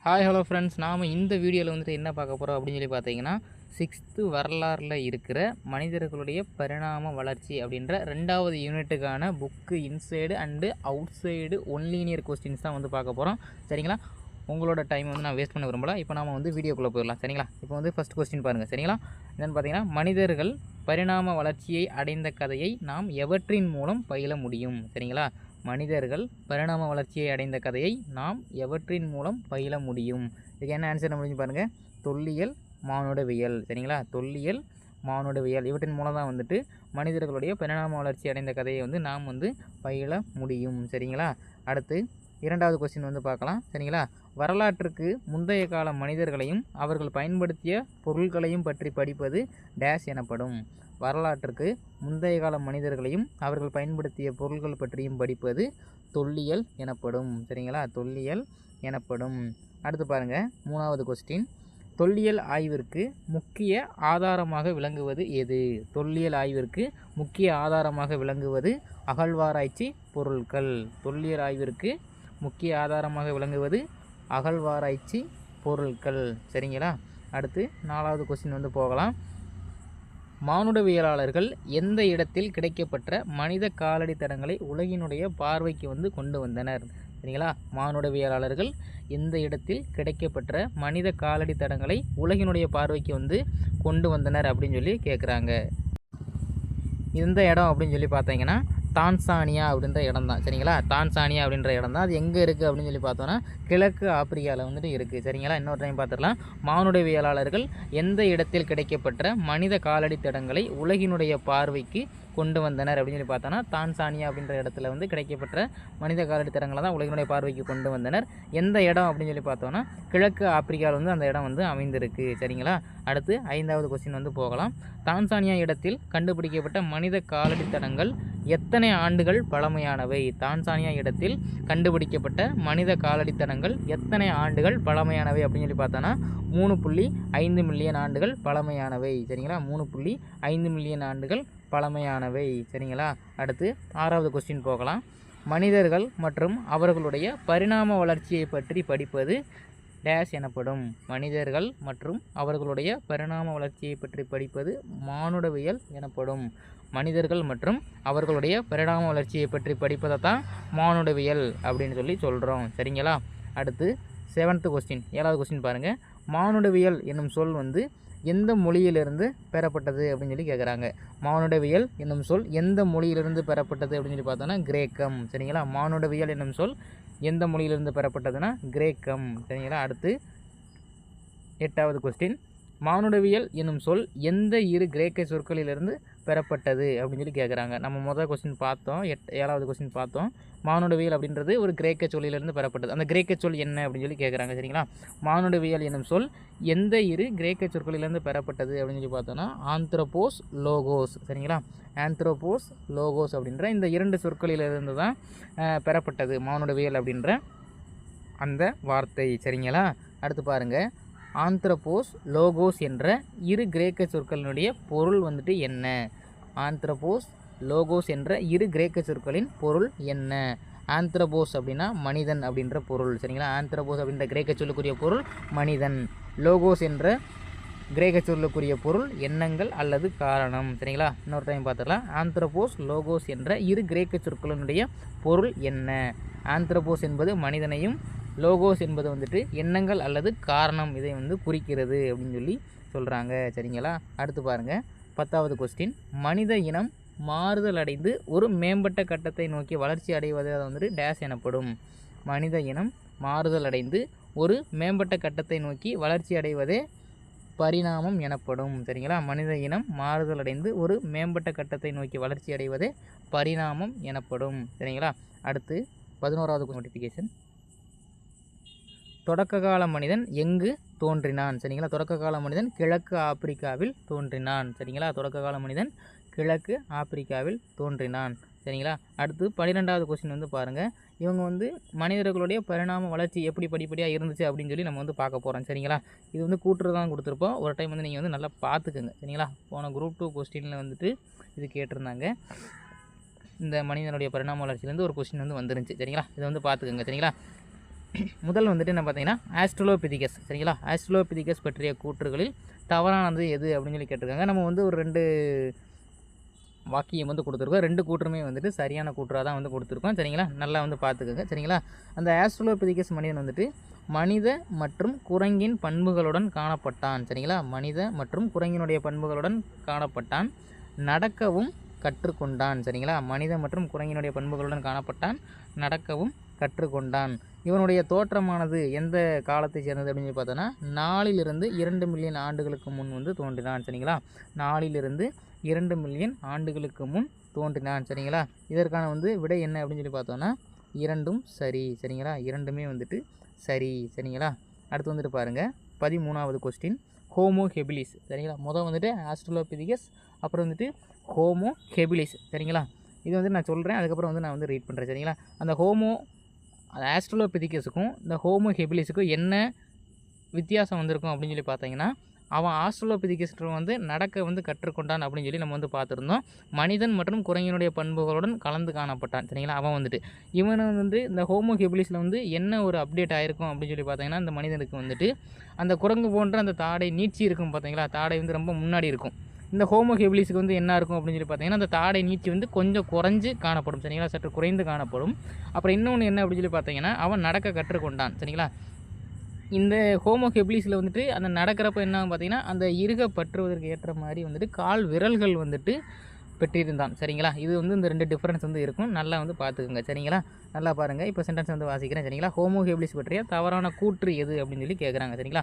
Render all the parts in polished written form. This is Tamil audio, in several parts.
ஹாய் ஹலோ ஃப்ரெண்ட்ஸ், நாம் இந்த வீடியோவில் வந்துட்டு என்ன பார்க்க போகிறோம் அப்படின்னு சொல்லி பார்த்தீங்கன்னா, 6th வரலாறில் இருக்கிற மனிதர்களுடைய பரிணாம வளர்ச்சி அப்படின்ற 2வது யூனிட்டுக்கான book inside and outside one liner questions தான் வந்து பார்க்க போகிறோம். சரிங்களா? உங்களோட டைம் வந்து நான் வேஸ்ட் பண்ண விரும்பல. இப்போ நாம் வந்து வீடியோக்குள்ளே போயிடலாம். சரிங்களா? இப்போ வந்து ஃபஸ்ட் கொஸ்டின் பாருங்கள். சரிங்களா? என்னென்னு பார்த்தீங்கன்னா, மனிதர்கள் பரிணாம வளர்ச்சியை அடைந்த கதையை நாம் எவற்றின் மூலம் பயில முடியும்? சரிங்களா? மனிதர்கள் பரிணாம வளர்ச்சியை அடைந்த கதையை நாம் எவற்றின் மூலம் பயில முடியும்? இதுக்கு என்ன ஆன்சர் முடிஞ்சு பாருங்கள். தொல்லியல், மானுடவியல். சரிங்களா? தொல்லியல், மானுடவியல் இவற்றின் மூலம் தான் வந்துட்டு மனிதர்களுடைய பரிணாம வளர்ச்சி அடைந்த கதையை வந்து நாம் வந்து பயில முடியும். சரிங்களா? அடுத்து 2வது கொஸ்டின் வந்து பார்க்கலாம். சரிங்களா? வரலாற்றுக்கு முந்தைய கால மனிதர்களையும் அவர்கள் பயன்படுத்திய பொருட்களையும் பற்றி படிப்பது டேஷ் எனப்படும். வரலாற்றுக்கு முந்தைய கால மனிதர்களையும் அவர்கள் பயன்படுத்திய பொருள்கள் பற்றியும் படிப்பது தொல்லியல் எனப்படும். சரிங்களா? தொல்லியல் எனப்படும். அடுத்து பாருங்கள் 3வது கொஸ்டின். தொல்லியல் ஆய்விற்கு முக்கிய ஆதாரமாக விளங்குவது எது? தொல்லியல் ஆய்விற்கு முக்கிய ஆதாரமாக விளங்குவது அகழ்வாராய்ச்சி பொருட்கள். தொல்லியல் ஆய்விற்கு முக்கிய ஆதாரமாக விளங்குவது அகழ்வாராய்ச்சி பொருட்கள். சரிங்களா? அடுத்து 4வது கொஸ்டின் வந்து போகலாம். மானுடவியலாளர்கள் எந்த இடத்தில் கிடைக்கப்பெற்ற மனித காலடி தடங்களை உலகினுடைய பார்வைக்கு வந்து கொண்டு வந்தனர்? சரிங்களா? மானுடவியலாளர்கள் எந்த இடத்தில் கிடைக்கப்பெற்ற மனித காலடி தடங்களை உலகினுடைய பார்வைக்கு வந்து கொண்டு வந்தனர் அப்படின்னு சொல்லி கேட்குறாங்க. இந்த இடம் அப்படின்னு சொல்லி பார்த்தீங்கன்னா தான்சானியா அப்படின்ற இடம் தான். சரிங்களா? தான்சானியா அப்படின்ற இடம் தான். அது எங்கே இருக்குது அப்படின்னு சொல்லி பார்த்தோன்னா கிழக்கு ஆப்பிரிக்காவில் வந்துட்டு இருக்குது. சரிங்களா? இன்னொரு டைம் பார்த்துடலாம். மானுடவியலாளர்கள் எந்த இடத்தில் கிடைக்கப்பெற்ற மனித காலடி தடங்களை உலகினுடைய பார்வைக்கு கொண்டு வந்தனர் அப்படின்னு சொல்லி பார்த்தோன்னா தான்சானியா அப்படின்ற இடத்துல வந்து கிடைக்கப்பெற்ற மனித காலடி தடங்களை தான் உலகினுடைய பார்வைக்கு கொண்டு வந்தனர். எந்த இடம் அப்படின்னு சொல்லி பார்த்தோன்னா கிழக்கு ஆப்பிரிக்காவில் வந்து அந்த இடம் வந்து அமைந்திருக்கு. சரிங்களா? அடுத்து 5வது கொஸ்டின் வந்து போகலாம். தான்சானியா இடத்தில் கண்டுபிடிக்கப்பட்ட மனித காலடி தடங்கள் எத்தனை ஆண்டுகள் பழமையானவை? தான்சானியா இடத்தில் கண்டுபிடிக்கப்பட்ட மனித காலடித்தடங்கள் எத்தனை ஆண்டுகள் பழமையானவை அப்படின்னு சொல்லி பார்த்தோன்னா 3.5 மில்லியன் ஆண்டுகள் பழமையானவை. சரிங்களா? 3.5 மில்லியன் ஆண்டுகள் பழமையானவை. சரிங்களா? அடுத்து 6வது கொஸ்டின் போகலாம். மனிதர்கள் மற்றும் அவர்களுடைய பரிணாம வளர்ச்சியை பற்றி படிப்பது டேஷ் எனப்படும். மனிதர்கள் மற்றும் அவர்களுடைய பரிணாம வளர்ச்சியை பற்றி படிப்பது மானுடவியல் எனப்படும். மனிதர்கள் மற்றும் அவர்களுடைய பரிணாம வளர்ச்சியை பற்றி படிப்பதை தான் மானுடவியல் அப்படின்னு சொல்லி சொல்கிறோம். சரிங்களா? அடுத்து 7th கொஸ்டின், 7வது கொஸ்டின் பாருங்கள். மானுடவியல் என்னும் சொல் வந்து எந்த மொழியிலிருந்து பெறப்பட்டது அப்படின்னு சொல்லி கேட்குறாங்க. மானுடவியல் என்னும் சொல் எந்த மொழியிலிருந்து பெறப்பட்டது அப்படின்னு சொல்லி பார்த்தோன்னா கிரேக்கம். சரிங்களா? மானுடவியல் என்னும் சொல் எந்த மொழியிலிருந்து பெறப்பட்டதுன்னா கிரேக்கம். சரிங்களா? அடுத்து 8வது கொஸ்டின். மானுடவியல் என்னும் சொல் எந்த இரு கிரேக்க சொற்களிலிருந்து பெறப்பட்டது அப்படின்னு சொல்லி கேட்குறாங்க. நம்ம முதல் கொஸ்டின் பார்த்தோம், 7வது கொஸ்டின் பார்த்தோம். மானுடவியல் அப்படின்றது ஒரு கிரேக்க சொல்லிலிருந்து பெறப்பட்டது. அந்த கிரேக்க சொல் என்ன அப்படின்னு சொல்லி கேட்குறாங்க. சரிங்களா? மானுடவியல் என்னும் சொல் எந்த இரு கிரேக்க சொற்களிலிருந்து பெறப்பட்டது அப்படின்னு சொல்லி பார்த்தோன்னா ஆந்த்ரோபோஸ், லோகோஸ். சரிங்களா? ஆந்த்ரோபோஸ், லோகோஸ் அப்படின்ற இந்த 2 சொற்களிலிருந்து தான் பெறப்பட்டது மானுடவியல் அப்படின்ற அந்த வார்த்தை. சரிங்களா? அடுத்து பாருங்கள். ஆந்த்ரோபோஸ், லோகோஸ் என்ற இரு கிரேக்க சொற்களினுடைய பொருள் வந்துட்டு என்ன? ஆந்த்ரோபோஸ், லோகோஸ் என்ற இரு கிரேக்க சொற்களின் பொருள் என்ன? ஆந்த்ரோபோஸ் அப்படின்னா மனிதன் அப்படின்ற பொருள். சரிங்களா? ஆந்த்ரோபோஸ் அப்படின்ற கிரேக்க சொல்லுக்குரிய பொருள் மனிதன். லோகோஸ் என்ற கிரேக்க சொல்லுக்குரிய பொருள் எண்ணங்கள் அல்லது காரணம். சரிங்களா? இன்னொரு டைம் பார்த்துக்கலாம். ஆந்த்ரோபோஸ், லோகோஸ் என்ற இரு கிரேக்க சொற்களினுடைய பொருள் என்ன? ஆந்த்ரோபோஸ் என்பது மனிதனையும், லோகோஸ் என்பது வந்துட்டு எண்ணங்கள் அல்லது காரணம் இதை வந்து குறிக்கிறது அப்படின்னு சொல்லி சொல்கிறாங்க. சரிங்களா? அடுத்து பாருங்கள் 10வது கொஸ்டின். மனித இனம் மாறுதல் அடைந்து ஒரு மேம்பட்ட கட்டத்தை நோக்கி வளர்ச்சி அடைவது அது வந்துட்டு டேஷ் எனப்படும். மனித இனம் மாறுதல் அடைந்து ஒரு மேம்பட்ட கட்டத்தை நோக்கி வளர்ச்சி அடைவதே பரிணாமம் எனப்படும். சரிங்களா? மனித இனம் மாறுதல் அடைந்து ஒரு மேம்பட்ட கட்டத்தை நோக்கி வளர்ச்சி அடைவதே பரிணாமம் எனப்படும். சரிங்களா? அடுத்து 11வது நோட்டிஃபிகேஷன். தொடக்ககால மனிதன் எங்கு தோன்றினான்? சரிங்களா? தொடக்ககால மனிதன் கிழக்கு ஆப்பிரிக்காவில் தோன்றினான். சரிங்களா? தொடக்ககால மனிதன் கிழக்கு ஆப்பிரிக்காவில் தோன்றினான். சரிங்களா? அடுத்து 12வது கொஸ்டின் வந்து பாருங்கள். இவங்க வந்து மனிதர்களுடைய பரிணாம வளர்ச்சி எப்படி படிப்படியாக இருந்துச்சு அப்படின்னு சொல்லி நம்ம வந்து பார்க்க போகிறோம். சரிங்களா? இது வந்து கூட்டுறது தான் கொடுத்துருப்போம். ஒரு டைம் வந்து நீங்கள் வந்து நல்லா பார்த்துக்குங்க. சரிங்களா? போன குரூப் 2 கொஸ்டினில் வந்துட்டு இது கேட்டிருந்தாங்க. இந்த மனிதனுடைய பரிணாம வளர்ச்சியிலேருந்து ஒரு கொஸ்டின் வந்து வந்துருந்துச்சு. சரிங்களா? இதை வந்து பார்த்துக்குங்க. சரிங்களா? முதல் வந்துட்டு என்ன பார்த்தீங்கன்னா ஆஸ்ட்ரலோபிதிகஸ். சரிங்களா, ஆஸ்ட்ரலோபிதிகஸ் பற்றிய கூற்றுகளில் தவறானது எது அப்படின்னு சொல்லி கேட்டிருக்காங்க. நம்ம வந்து ஒரு 2 வாக்கியம் வந்து கொடுத்துருக்கோம். 2 கூற்றுமே வந்துட்டு சரியான கூற்றாக தான் வந்து கொடுத்துருக்கோம். சரிங்களா, நல்லா வந்து பார்த்துக்கோங்க. சரிங்களா, அந்த ஆஸ்ட்ரலோபிதிகஸ் மனிதன் வந்துட்டு மனித மற்றும் குரங்கின் பண்புகளுடன் காணப்பட்டான். சரிங்களா, மனித மற்றும் குரங்கினுடைய பண்புகளுடன் காணப்பட்டான், நடக்கவும் கற்றுக்கொண்டான். சரிங்களா, மனித மற்றும் குரங்கினுடைய பண்புகளுடன் காணப்பட்டான், நடக்கவும் கற்றுக்கொண்டான். இவனுடைய தோற்றமானது எந்த காலத்தை சேர்ந்தது அப்படின்னு சொல்லி பார்த்தோன்னா 4 to 2 மில்லியன் ஆண்டுகளுக்கு முன் வந்து தோன்றினான். சரிங்களா, 4 to 2 மில்லியன் ஆண்டுகளுக்கு முன் தோன்றினான். சரிங்களா, இதற்கான வந்து விடை என்ன அப்படின்னு சொல்லி பார்த்தோன்னா 2ம் சரி. சரிங்களா, 2மே வந்துட்டு சரி. சரிங்களா, அடுத்து வந்துட்டு பாருங்கள் 13வது கொஸ்டின், ஹோமோ ஹெபிலிஸ். சரிங்களா, வந்துட்டு ஆஸ்ட்ரலோபிதிகஸ், அப்புறம் வந்துட்டு ஹோமோ ஹெபிலிஸ். சரிங்களா, இது வந்து நான் சொல்கிறேன், அதுக்கப்புறம் வந்து நான் வந்து ரீட் பண்ணுறேன். சரிங்களா, அந்த ஆஸ்ட்ரலோபிதிகஸுக்கும் இந்த ஹோமோ ஹெபிலிஸுக்கும் என்ன வித்தியாசம் வந்திருக்கும் அப்படின்னு சொல்லி பார்த்தீங்கன்னா, அவன் ஆஸ்ட்ரலோபிதிகஸ் வந்து நடக்க வந்து கற்றுக்கொண்டான் அப்படின்னு சொல்லி நம்ம வந்து பார்த்துருந்தோம். மனிதன் மற்றும் குரங்கினுடைய பண்புகளுடன் கலந்து காணப்பட்டான். சரிங்களா, அவன் வந்துட்டு இவன் வந்து இந்த ஹோமோ ஹெபிலிஸில் வந்து என்ன ஒரு அப்டேட் ஆகிருக்கும் அப்படின்னு சொல்லி பார்த்தீங்கன்னா, இந்த மனிதனுக்கு வந்துட்டு அந்த குரங்கு போன்ற அந்த தாடை நீட்சி இருக்கும் பார்த்தீங்களா, தாடை வந்து ரொம்ப முன்னாடி இருக்கும். இந்த ஹோமோ ஹெபிலிஸுக்கு வந்து என்ன இருக்கும் அப்படின்னு சொல்லி பார்த்தீங்கன்னா, அந்த தாடை நீட்சி வந்து கொஞ்சம் குறைஞ்சு காணப்படும். சரிங்களா, சற்று குறைந்து காணப்படும். அப்புறம் இன்னொன்று என்ன அப்படின்னு சொல்லி பார்த்தீங்கன்னா, அவன் நடக்க கற்றுக்கொண்டான். சரிங்களா, இந்த ஹோமோ ஹெபிலிஸில் வந்துட்டு அந்த நடக்கிறப்ப என்ன பார்த்தீங்கன்னா, அந்த இறுக பற்றுவதற்கு ஏற்ற மாதிரி வந்துட்டு கால் விரல்கள் வந்துட்டு பெற்றிருந்தான். சரிங்களா, இது வந்து இந்த 2 டிஃப்ரென்ஸ் வந்து இருக்கும். நல்லா வந்து பார்த்துக்குங்க. சரிங்களா, நல்லா பாருங்கள். இப்போ சென்டென்ஸ் வந்து வாசிக்கிறேன். சரிங்களா, ஹோமோ ஹெபிலிஸ் பற்றிய தவறான கூற்று எது அப்படின்னு சொல்லி கேட்குறாங்க. சரிங்களா,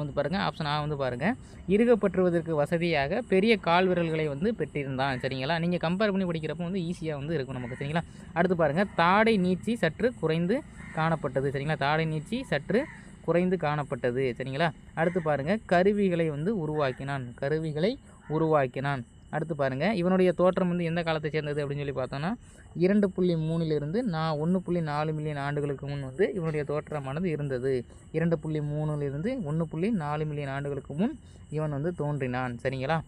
வந்து பாருங்கள், ஆப்ஷன் வந்து பாருங்கள், இறுகப்பற்றுவதற்கு வசதியாக பெரிய கால் விரல்களை வந்து பெற்றிருந்தான். சரிங்களா, நீங்கள் கம்பேர் பண்ணி படிக்கிறப்போ வந்து ஈஸியாக வந்து இருக்கும் நமக்கு. சரிங்களா, அடுத்து பாருங்கள், தாடை நீட்சி சற்று குறைந்து காணப்பட்டது. சரிங்களா, தாடை நீட்சி சற்று குறைந்து காணப்பட்டது. சரிங்களா, அடுத்து பாருங்கள், கருவிகளை வந்து உருவாக்கினான். அடுத்து பாருங்கள், இவனுடைய தோற்றம் வந்து எந்த காலத்தை சேர்ந்தது அப்படின்னு சொல்லி பார்த்தோன்னா 2.3 to 1.4 மில்லியன் ஆண்டுகளுக்கு முன் வந்து இவனுடைய தோற்றமானது இருந்தது. 2.3 to 1.4 மில்லியன் ஆண்டுகளுக்கு முன் இவன் வந்து தோன்றினான். சரிங்களா,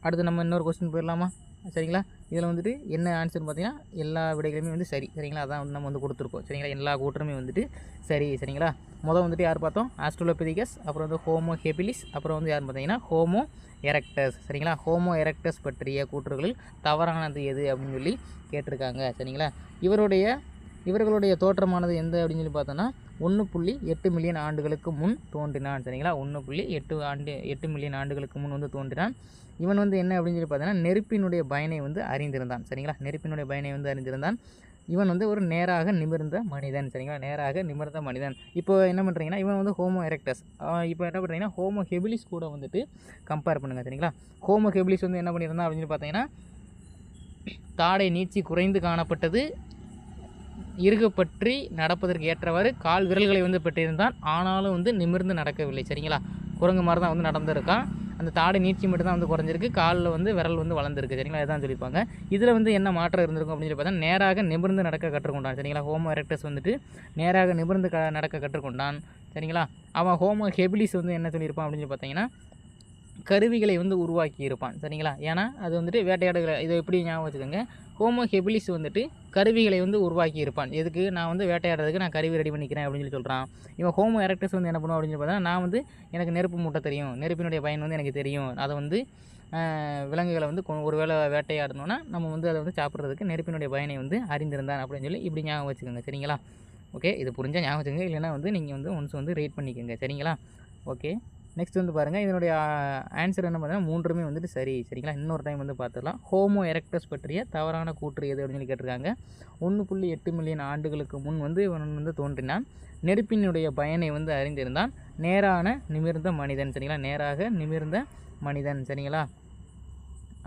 அடுத்து நம்ம இன்னொரு கொஸ்டின் போயிடலாமா? சரிங்களா, இதில் வந்துட்டு என்ன ஆன்சர்னு பார்த்தீங்கன்னா எல்லா விடைகளுமே வந்து சரி. சரிங்களா, அதான் வந்து நம்ம வந்து கொடுத்துருக்கோம். சரிங்களா, எல்லா கூற்றுமே வந்துட்டு சரி. சரிங்களா, வந்துட்டு யார் பார்த்தோம்? ஆஸ்ட்ரலோபிதிகஸ், அப்புறம் வந்து ஹோமோ ஹெபிலிஸ், அப்புறம் வந்து யாருன்னு பார்த்தீங்கன்னா ஹோமோ எரெக்டஸ். சரிங்களா, ஹோமோ எரெக்டஸ் பற்றிய கூற்றுகளில் தவறானது எது அப்படின்னு சொல்லி கேட்டிருக்காங்க. சரிங்களா, இவர்களுடைய தோற்றமானது எந்த அப்படின்னு சொல்லி பார்த்தோன்னா 1.8 மில்லியன் ஆண்டுகளுக்கு முன் தோன்றினான். சரிங்களா, 1.8 மில்லியன் ஆண்டுகளுக்கு முன் வந்து தோன்றினான். இவன் வந்து என்ன அப்படின்னு சொல்லி பார்த்தோன்னா நெருப்பினுடைய பயனை வந்து அறிந்திருந்தான். சரிங்களா, நெருப்பினுடைய பயனை வந்து அறிந்திருந்தான். இவன் வந்து ஒரு நேராக நிமிர்ந்த மனிதன். சரிங்களா, நேராக நிமிர்ந்த மனிதன். இப்போ என்ன பண்ணுறீங்கன்னா, இவன் வந்து ஹோமோ எரெக்டஸ். இப்போ என்ன பண்ணுறீங்கன்னா ஹோமோ ஹெபிலிஸ் கூட வந்துட்டு கம்பேர் பண்ணுங்கள். சரிங்களா, ஹோமோ ஹெபிலிஸ் வந்து என்ன பண்ணியிருந்தான் அப்படின்னு சொல்லி பார்த்தீங்கன்னா, தாடை நீட்சி குறைந்து காணப்பட்டது, இறுகப்பற்றி நடப்பதற்கு ஏற்றவாறு கால் விரல்களை வந்து பெற்றிருந்தான். ஆனாலும் வந்து நிமிர்ந்து நடக்கவில்லை. சரிங்களா, குரங்கு மாதிரி தான் வந்து நடந்திருக்கான். அந்த தாடை நீட்சி மட்டும் தான் வந்து குறைஞ்சிருக்கு, காலில் வந்து விரல் வந்து வளர்ந்துருக்கு. சரிங்களா, இதான் சொல்லியிருப்பாங்க. இதில் வந்து என்ன மாற்றம் இருந்திருக்கும் அப்படின்னு சொல்லி பார்த்தா நேராக நிமிர்ந்து நடக்க கற்றுக்கொண்டான். சரிங்களா, ஹோமோ எரெக்டஸ் வந்துட்டு நேராக நிமிர்ந்து நடக்க கற்றுக்கொண்டான். சரிங்களா, அவன் ஹோமோ ஹெபிலிஸ் வந்து என்ன சொல்லியிருப்பான் அப்படின்னு சொல்லி பார்த்தீங்கன்னா கருவிகளை வந்து உருவாக்கி இருப்பான். சரிங்களா, ஏன்னா அது வந்துட்டு வேட்டையாடுகளை இதை எப்படி ஞாபகம் வச்சுக்கோங்க, ஹோமோ ஹெபிலிஸ் வந்துட்டு கருவிகளை வந்து உருவாக்கி இருப்பான். எதுக்கு? நான் வந்து வேட்டையாடுறதுக்கு நான் கருவி ரெடி பண்ணிக்கிறேன் அப்படின்னு சொல்லி சொல்கிறான். இவன் ஹோமோ எரெக்டஸ் வந்து என்ன பண்ணுவோம் அப்படின்னு சொல்லி பார்த்தா, நான் வந்து எனக்கு நெருப்பு மூட்ட தெரியும், நெருப்பினுடைய பயன் வந்து எனக்கு தெரியும், அதை வந்து விலங்குகளை வந்து ஒரு வேளை வேட்டையாடணுன்னா நம்ம வந்து அதை வந்து சாப்பிட்றதுக்கு நெருப்பினுடைய பயனை வந்து அறிந்திருந்தான் அப்படின்னு சொல்லி இப்படி ஞாபகம் வச்சுக்கோங்க. சரிங்களா, ஓகே, இது புரிஞ்சால் ஞாபகம் வச்சுக்கோங்க, இல்லைனா வந்து நீங்கள் வந்து ஒன்ஸ் வந்து ரேட் பண்ணிக்கோங்க. சரிங்களா, ஓகே. நெக்ஸ்ட் வந்து பாருங்கள், இதனுடைய ஆன்சர் என்ன பார்த்தீங்கன்னா 3மே வந்துட்டு சரி. சரிங்களா, இன்னொரு டைம் வந்து பார்த்துக்கலாம். ஹோமோ எரெக்டஸ் பற்றிய தவறான கூற்று எது அப்படின்னு சொல்லி கேட்டிருக்காங்க. 1.8 மில்லியன் ஆண்டுகளுக்கு முன் வந்து இவன் வந்து தோன்றினான், நெருப்பினுடைய பயனை வந்து அறிந்திருந்தான், நேரான நிமிர்ந்த மனிதன். சரிங்களா, நேராக நிமிர்ந்த மனிதன். சரிங்களா,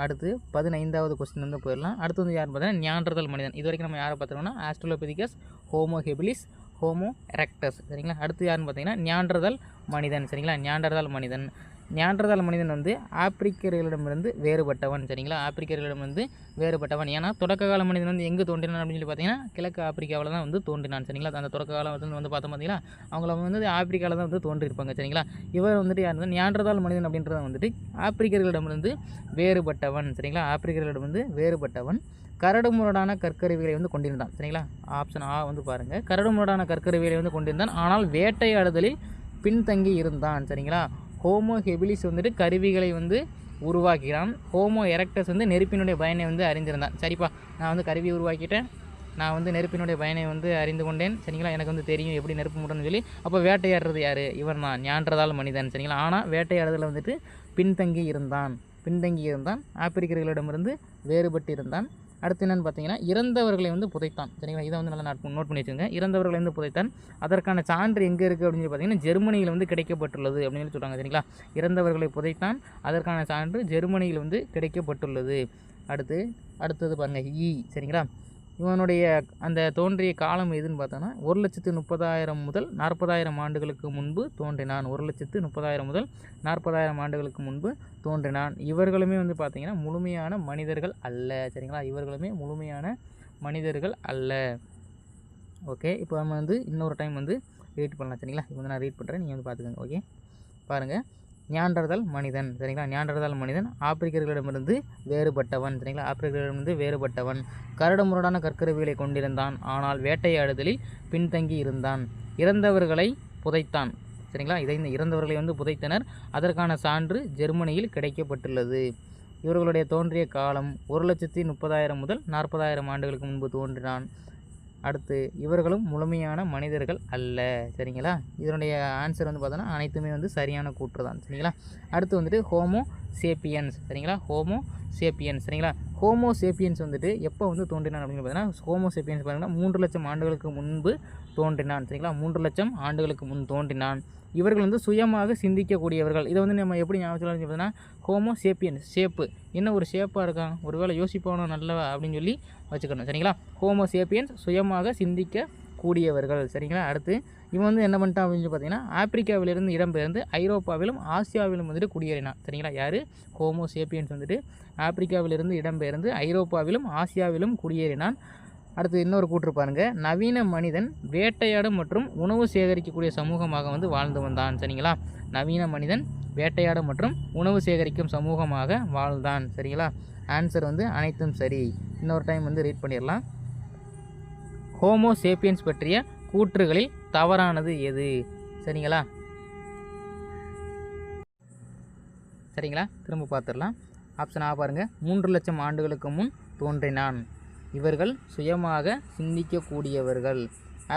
அடுத்து 15வது கொஸ்டின் வந்து போயிடலாம். அடுத்து வந்து யார் பார்த்தீங்கன்னா நியாண்டர்தல் மனிதன். இது வரைக்கும் நம்ம யாரை பார்த்துருக்கோம்னா Australopithecus, Homo habilis, Homo erectus. சரிங்களா, அடுத்து யாருன்னு பார்த்தீங்கன்னா நியாண்டர்தல் மனிதன். சரிங்களா, நியாண்டர்தல் மனிதன் வந்து ஆப்பிரிக்கர்களிடமிருந்து வேறுபட்டவன். சரிங்களா, ஆப்பிரிக்கர்களிடமிருந்து வேறுபட்டவன். ஏன்னா தொடக்க கால மனிதன் வந்து எங்கே தோன்றினான் அப்படின்னு சொல்லி பார்த்தீங்கன்னா கிழக்கு ஆப்பிரிக்காவில் தான் வந்து தோன்றினான். சரிங்களா, அந்த தொடக்க காலத்தில் வந்து பார்த்தோம் பார்த்தீங்களா அவங்கள வந்து ஆப்பிரிக்காவில் தான் வந்து தோன்றியிருப்பாங்க. சரிங்களா, இவர் வந்துட்டு யார் வந்து நியாண்டர்தல் மனிதன் அப்படின்றத வந்துட்டு ஆப்பிரிக்கர்களிடமிருந்து வேறுபட்டவன். சரிங்களா, ஆப்பிரிக்கர்களிடம் வந்து வேறுபட்டவன். கரடுமுரடான கற்கருவிகளை வந்து கொண்டிருந்தான். சரிங்களா, ஆப்ஷன் ஆ வந்து பாருங்கள், கரடுமுரடான கற்கருவிகளை வந்து கொண்டிருந்தான், ஆனால் வேட்டையாடுதலில் பின்தங்கி இருந்தான். சரிங்களா, ஹோமோ ஹெபிலிஸ் வந்துட்டு கருவிகளை வந்து உருவாக்கிறான். ஹோமோ எரெக்டஸ் வந்து நெருப்பினுடைய பயனை வந்து அறிந்திருந்தான். சரிப்பா, நான் வந்து கருவியை உருவாக்கிட்டேன், நான் வந்து நெருப்பினுடைய பயனை வந்து அறிந்து கொண்டேன். சரிங்களா, எனக்கு வந்து தெரியும் எப்படி நெருப்பு முட்டணும்னு சொல்லி. அப்போ வேட்டையாடுறது யார்? இவன் தான், ஞான்றதால் மனிதன். சரிங்களா, ஆனால் வேட்டையாடுதலில் வந்துட்டு பின்தங்கி இருந்தான். ஆப்பிரிக்கர்களிடமிருந்து வேறுபட்டு இருந்தான். அடுத்து என்னென்னு பார்த்தீங்கன்னா, இறந்தவர்களை வந்து புதைத்தான். சரிங்களா, இதை வந்து நல்லா நோட் பண்ணி வச்சுங்க. இறந்தவர்களை வந்து புதைத்தான். அதற்கான சான்று எங்கே இருக்குது அப்படின்னு சொல்லி பார்த்தீங்கன்னா, ஜெர்மனியில் வந்து கிடைக்கப்பட்டுள்ளது அப்படின்னு சொல்கிறாங்க. சரிங்களா, இறந்தவர்களை புதைத்தான், அதற்கான சான்று ஜெர்மனியில் வந்து கிடைக்கப்பட்டுள்ளது. அடுத்தது பாருங்கள், சரிங்களா, இவனுடைய அந்த தோன்றிய காலம் எதுன்னு பார்த்தோன்னா 1,30,000 முதல் 40,000 ஆண்டுகளுக்கு முன்பு தோன்றினான். 1,30,000 முதல் 40,000 ஆண்டுகளுக்கு முன்பு தோன்றினான். இவர்களுமே வந்து பார்த்திங்கன்னா முழுமையான மனிதர்கள் அல்ல. சரிங்களா, இவர்களுமே முழுமையான மனிதர்கள் அல்ல. ஓகே, இப்போ நம்ம வந்து இன்னொரு டைம் வந்து ரீட் பண்ணலாம். சரிங்களா, இப்போ வந்து நான் ரீட் பண்ணுறேன், நீங்கள் வந்து பார்த்துக்கோங்க. ஓகே, பாருங்கள், ஞான்றதால் மனிதன். சரிங்களா, ஞான்றதால் மனிதன் ஆப்பிரிக்கர்களிடமிருந்து வேறுபட்டவன். சரிங்களா, ஆப்பிரிக்கர்களிடமிருந்து வேறுபட்டவன். கரடுமுரடான கற்கருவிகளை கொண்டிருந்தான், ஆனால் வேட்டையாடுதலில் பின்தங்கி இருந்தான். இறந்தவர்களை புதைத்தான். சரிங்களா, இந்த இறந்தவர்களை வந்து புதைத்தனர், அதற்கான சான்று ஜெர்மனியில் கிடைக்கப்பட்டுள்ளது. இவர்களுடைய தோன்றிய காலம் 1,30,000 முதல் 40,000 ஆண்டுகளுக்கு முன்பு தோன்றினான். அடுத்து, இவர்களும் முழுமையான மனிதர்கள் அல்ல. சரிங்களா, இதனுடைய ஆன்சர் வந்து பார்த்தோன்னா அனைத்துமே வந்து சரியான கூற்று தான். சரிங்களா, அடுத்து வந்துட்டு ஹோமோ சேப்பியன்ஸ். சரிங்களா, ஹோமோ சேப்பியன்ஸ். சரிங்களா, ஹோமோ சேப்பியன்ஸ் வந்துட்டு எப்போ வந்து தோன்றினான் அப்படின்னு பார்த்தீங்கன்னா, ஹோமோ சேப்பியன்ஸ் பார்த்தீங்கன்னா 3 லட்சம் ஆண்டுகளுக்கு முன்பு தோன்றினான். சரிங்களா, 3 லட்சம் ஆண்டுகளுக்கு முன் தோன்றினான். இவர்கள் வந்து சுயமாக சிந்திக்கக்கூடியவர்கள். இதை வந்து நம்ம எப்படி ஞாபகம் பார்த்தீங்கன்னா, ஹோமோ சேப்பியன்ஸ் ஷேப்பு என்ன ஒரு ஷேப்பாக இருக்கான், ஒருவேளை யோசிப்பவனோ நல்லவா அப்படின்னு சொல்லி வச்சுக்கணும். சரிங்களா, ஹோமோ சேப்பியன்ஸ் சுயமாக சிந்திக்கக்கூடியவர்கள். சரிங்களா, அடுத்து இவன் வந்து என்ன பண்ணிட்டான் அப்படின்னு சொல்லி பார்த்தீங்கன்னா, ஆப்பிரிக்காவிலிருந்து இடம்பெயர்ந்து ஐரோப்பாவிலும் ஆசியாவிலும் வந்துட்டு குடியேறினான். சரிங்களா, யார்? ஹோமோ சேப்பியன்ஸ் வந்துட்டு ஆப்பிரிக்காவிலிருந்து இடம்பெயர்ந்து ஐரோப்பாவிலும் ஆசியாவிலும் குடியேறினான். அடுத்து இன்னொரு கூற்று பாருங்கள், நவீன மனிதன் வேட்டையாடும் மற்றும் உணவு சேகரிக்கக்கூடிய சமூகமாக வந்து வாழ்ந்து வந்தான். சரிங்களா, நவீன மனிதன் வேட்டையாடும் மற்றும் உணவு சேகரிக்கும் சமூகமாக வாழ்ந்தான். சரிங்களா, ஆன்சர் வந்து அனைத்தும் சரி. இன்னொரு டைம் வந்து ரீட் பண்ணிடலாம். ஹோமோ சேப்பியன்ஸ் பற்றிய கூற்றுகளில் தவறானது எது? சரிங்களா, திரும்ப பார்த்துடலாம். ஆப்ஷன் ஆ பாருங்கள், 3 லட்சம் ஆண்டுகளுக்கு முன் தோன்றினான். இவர்கள் சுயமாக சிந்திக்கக்கூடியவர்கள்.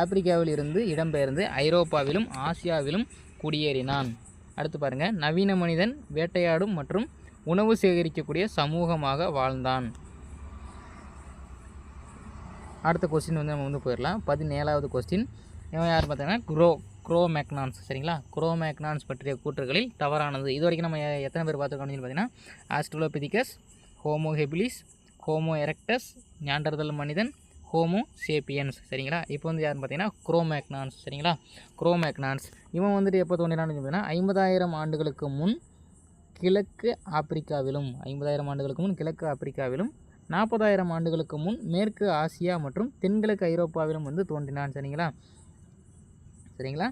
ஆப்பிரிக்காவில் இருந்து இடம்பெயர்ந்து ஐரோப்பாவிலும் ஆசியாவிலும் குடியேறினான். அடுத்து பாருங்கள், நவீன மனிதன் வேட்டையாடும் மற்றும் உணவு சேகரிக்கக்கூடிய சமூகமாக வாழ்ந்தான். அடுத்த கொஸ்டின் வந்து நம்ம வந்து போயிடலாம். 17வது கொஸ்டின். இவன் யார் பார்த்தீங்கன்னா குரோமேக்னான்ஸ். சரிங்களா, குரோமேக்னான்ஸ் பற்றிய கூற்றுகளில் தவறானது. இது வரைக்கும் நம்ம எத்தனை பேர் பார்த்துருக்கோம் அப்படின்னு பார்த்தீங்கன்னா, Australopithecus, Homo habilis, Homo erectus, Neanderthal மனிதன், ஹோமோ சேப்பியன்ஸ். சரிங்களா, இப்போ வந்து யாருன்னு பார்த்தீங்கன்னா குரோமேக்னான்ஸ். சரிங்களா, குரோமேக்னான்ஸ் இவன் வந்துட்டு எப்போ தோன்றினான்னு பார்த்தீங்கன்னா 50,000 ஆண்டுகளுக்கு முன் கிழக்கு ஆப்பிரிக்காவிலும் 40,000 ஆண்டுகளுக்கு முன் மேற்கு ஆசியா மற்றும் தென்கிழக்கு ஐரோப்பாவிலும் வந்து தோன்றினான். சரிங்களா,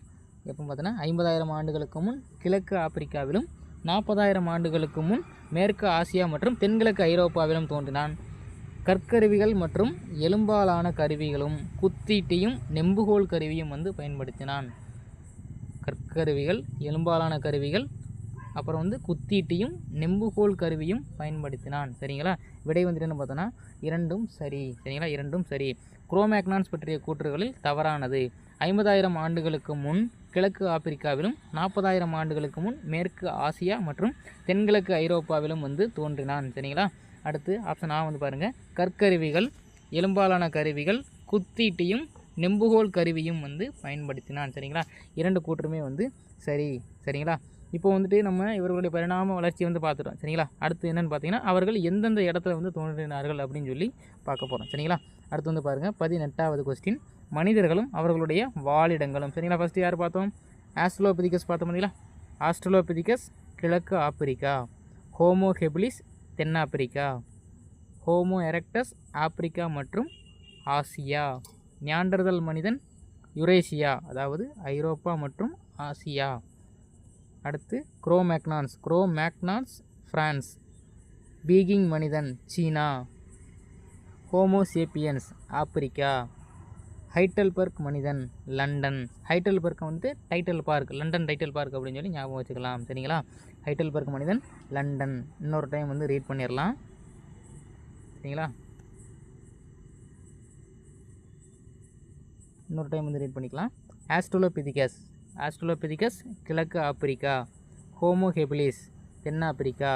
எப்போ பார்த்தோன்னா 50,000 ஆண்டுகளுக்கு முன் கிழக்கு ஆப்பிரிக்காவிலும் 40,000 ஆண்டுகளுக்கு முன் மேற்கு ஆசியா மற்றும் தென்கிழக்கு ஐரோப்பாவிலும் தோன்றினான். கற்கருவிகள் மற்றும் எலும்பாலான கருவிகளும் குத்தீட்டியும் நெம்புகோல் கருவியும் வந்து பயன்படுத்தினான். கற்கருவிகள், எலும்பாலான கருவிகள், அப்புறம் வந்து குத்தீட்டியும் நெம்புகோல் கருவியும் பயன்படுத்தினான். சரிங்களா, விடை வந்துட்டு என்ன பார்த்தோன்னா இரண்டும் சரி. சரிங்களா, இரண்டும் சரி. குரோமேக்னான்ஸ் பற்றிய கூற்றுகளில் தவறானது. 50,000 ஆண்டுகளுக்கு முன் கிழக்கு ஆப்பிரிக்காவிலும் 40,000 ஆண்டுகளுக்கு முன் மேற்கு ஆசியா மற்றும் தென்கிழக்கு ஐரோப்பாவிலும் வந்து தோன்றினான். சரிங்களா, அடுத்து ஆப்ஷன் ஆ வந்து பாருங்கள், கற்கருவிகள், எலும்பாலான கருவிகள், குத்தீட்டியும் நெம்புகோல் கருவியும் வந்து பயன்படுத்தினான். சரிங்களா, இரண்டு கூற்றுமே வந்து சரி. சரிங்களா, இப்போ வந்துட்டு நம்ம இவர்களுடைய பரிணாம வளர்ச்சி வந்து பார்த்துட்டோம். சரிங்களா, அடுத்து என்னென்னு பார்த்தீங்கன்னா, அவர்கள் எந்தெந்த இடத்துல வந்து தோன்றினார்கள் அப்படின்னு சொல்லி பார்க்க போகிறோம். சரிங்களா, அடுத்து வந்து பாருங்கள் 18வது கொஸ்டின், மனிதர்களும் அவர்களுடைய வாழிடங்களும். சரிங்களா, ஃபஸ்ட்டு யார் பார்த்தோம்? ஆஸ்ட்ரலோபிதிகஸ் பார்த்தோம். பார்த்தீங்களா, ஆஸ்ட்ரலோபிதிகஸ் கிழக்கு ஆப்பிரிக்கா, ஹோமோ ஹெபிலிஸ் தென்னாப்பிரிக்கா, ஹோமோ எரெக்டஸ் ஆப்பிரிக்கா மற்றும் ஆசியா, நியாண்டர்தல் மனிதன் யுரேசியா அதாவது ஐரோப்பா மற்றும் ஆசியா. அடுத்து குரோமேக்னான்ஸ் பிரான்ஸ், பீகிங் மனிதன் சீனா, ஹோமோசேப்பியன்ஸ் ஆப்பிரிக்கா. ஹைடல்பர்க் மனிதன் லண்டன். ஹைடல்பர்க் வந்து title park, London title park அப்படின்னு சொல்லி ஞாபகம் வச்சுக்கலாம். சரிங்களா? ஹைடல்பர்க் மனிதன் லண்டன். இன்னொரு டைம் வந்து ரீட் பண்ணிடலாம். சரிங்களா? இன்னொரு டைம் வந்து ரீட் பண்ணிக்கலாம். ஆஸ்ட்ரோலோபிதிகஸ். ஆஸ்ட்ரோலோபிதிகஸ் கிழக்கு ஆப்பிரிக்கா. ஹோமோ ஹெபிலிஸ் தென்னாப்பிரிக்கா.